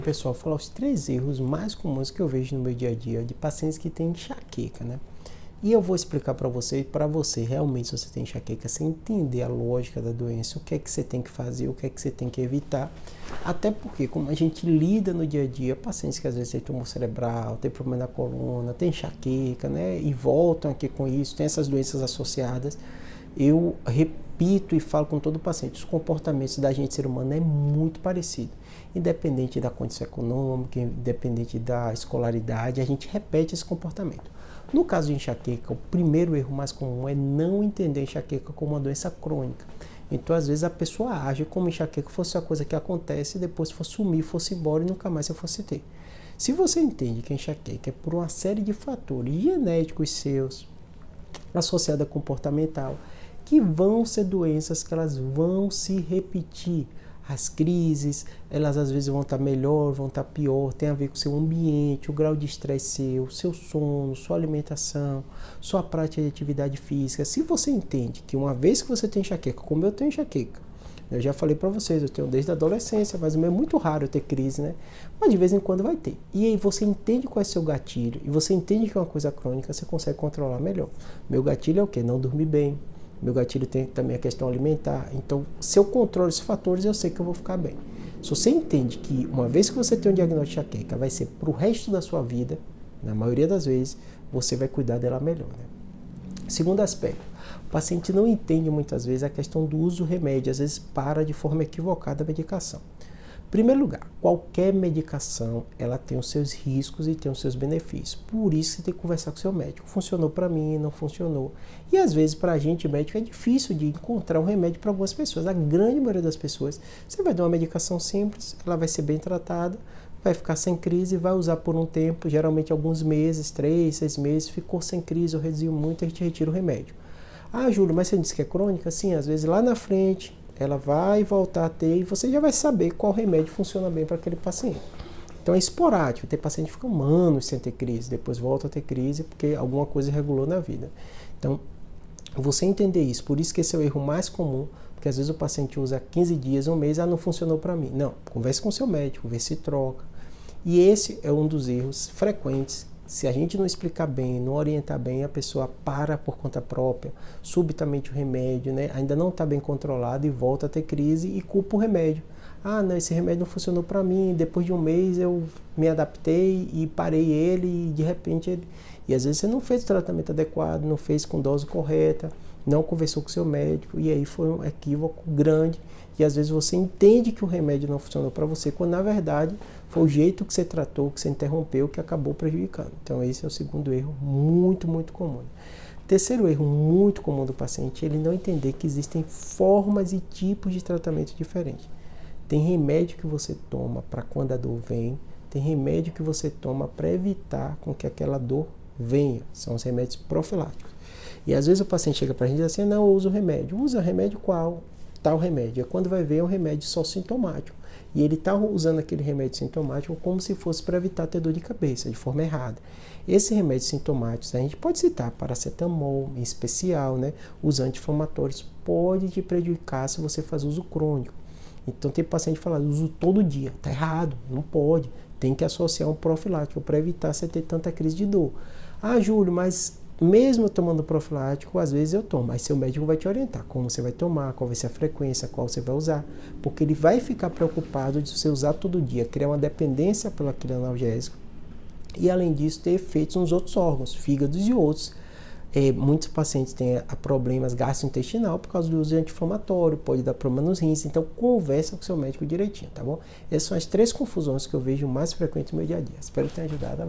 Pessoal, falar os 3 erros mais comuns que eu vejo no meu dia a dia de pacientes que têm enxaqueca, né? E eu vou explicar para você realmente, se você tem enxaqueca, você entender a lógica da doença, o que é que você tem que fazer, o que é que você tem que evitar. Até porque, como a gente lida no dia a dia, pacientes que às vezes têm tumor cerebral, tem problema na coluna, tem enxaqueca, né? E voltam aqui com isso, tem essas doenças associadas. Eu repito e falo com todo paciente, os comportamentos da gente ser humano é muito parecido. Independente da condição econômica, independente da escolaridade, a gente repete esse comportamento. No caso de enxaqueca, o primeiro erro mais comum é não entender a enxaqueca como uma doença crônica. Então, às vezes, a pessoa age como enxaqueca fosse uma coisa que acontece e depois fosse sumir, fosse embora e nunca mais você fosse ter. Se você entende que a enxaqueca é por uma série de fatores genéticos seus, associada a comportamental, que vão ser doenças que elas vão se repetir. As crises, elas às vezes vão estar melhor, vão estar pior, tem a ver com o seu ambiente, o grau de estresse seu sono, sua alimentação, sua prática de atividade física. Se você entende que uma vez que você tem enxaqueca, como eu tenho enxaqueca, eu já falei para vocês, eu tenho desde a adolescência, mas é muito raro eu ter crise, né? Mas de vez em quando vai ter. E aí você entende qual é o seu gatilho, e você entende que é uma coisa crônica, você consegue controlar melhor. Meu gatilho é o quê? Não dormir bem. Meu gatilho tem também a questão alimentar. Então, se eu controlo esses fatores, eu sei que eu vou ficar bem. Se você entende que uma vez que você tem um diagnóstico de enxaqueca, vai ser para o resto da sua vida, na maioria das vezes, você vai cuidar dela melhor, né? Segundo aspecto, o paciente não entende muitas vezes a questão do uso do remédio, às vezes para de forma equivocada a medicação. Em primeiro lugar, qualquer medicação, ela tem os seus riscos e tem os seus benefícios. Por isso você tem que conversar com o seu médico. Funcionou para mim, não funcionou. E às vezes para a gente, médico, é difícil de encontrar um remédio para algumas pessoas. A grande maioria das pessoas, você vai dar uma medicação simples, ela vai ser bem tratada, vai ficar sem crise, vai usar por um tempo, geralmente alguns meses, 3, 6 meses, ficou sem crise ou reduziu muito, a gente retira o remédio. Ah, Júlio, mas você disse que é crônica? Sim, às vezes lá na frente ela vai voltar a ter e você já vai saber qual remédio funciona bem para aquele paciente. Então é esporádico, tem paciente que fica anos sem ter crise, depois volta a ter crise porque alguma coisa regulou na vida. Então, você entender isso, por isso que esse é o erro mais comum, porque às vezes o paciente usa 15 dias, um mês, não funcionou para mim. Não, converse com o seu médico, vê se troca. E esse é um dos erros frequentes. Se a gente não explicar bem, não orientar bem, a pessoa para por conta própria, subitamente o remédio, né, ainda não está bem controlado e volta a ter crise e culpa o remédio. Ah, não, esse remédio não funcionou para mim, depois de um mês eu me adaptei e parei ele e de repente ele... E às vezes você não fez o tratamento adequado, não fez com dose correta, não conversou com o seu médico e aí foi um equívoco grande e às vezes você entende que o remédio não funcionou para você, quando na verdade foi o jeito que você tratou, que você interrompeu, que acabou prejudicando. Então esse é o segundo erro muito, muito comum. Terceiro erro muito comum do paciente, ele não entender que existem formas e tipos de tratamento diferentes. Tem remédio que você toma para quando a dor vem, tem remédio que você toma para evitar com que aquela dor venha, são os remédios profiláticos. E às vezes o paciente chega para a gente e diz assim, não, eu uso remédio. Usa remédio qual? Tal remédio. E quando vai ver é um remédio só sintomático. E ele está usando aquele remédio sintomático como se fosse para evitar ter dor de cabeça, de forma errada. Esses remédios sintomáticos, a gente pode citar paracetamol, em especial, né? Os anti-inflamatórios podem te prejudicar se você faz uso crônico. Então tem paciente que fala, uso todo dia. Está errado, não pode. Tem que associar um profilático para evitar você ter tanta crise de dor. Ah, Júlio, mas mesmo tomando profilático, às vezes eu tomo. Aí seu médico vai te orientar como você vai tomar, qual vai ser a frequência, qual você vai usar. Porque ele vai ficar preocupado de você usar todo dia, criar uma dependência pelo aquele analgésico. E além disso, ter efeitos nos outros órgãos, fígados e outros. Muitos pacientes têm problemas gastrointestinal por causa do uso de anti-inflamatório, pode dar problema nos rins, então conversa com seu médico direitinho, tá bom? Essas são as 3 confusões que eu vejo mais frequentes no meu dia a dia. Espero que tenha ajudado.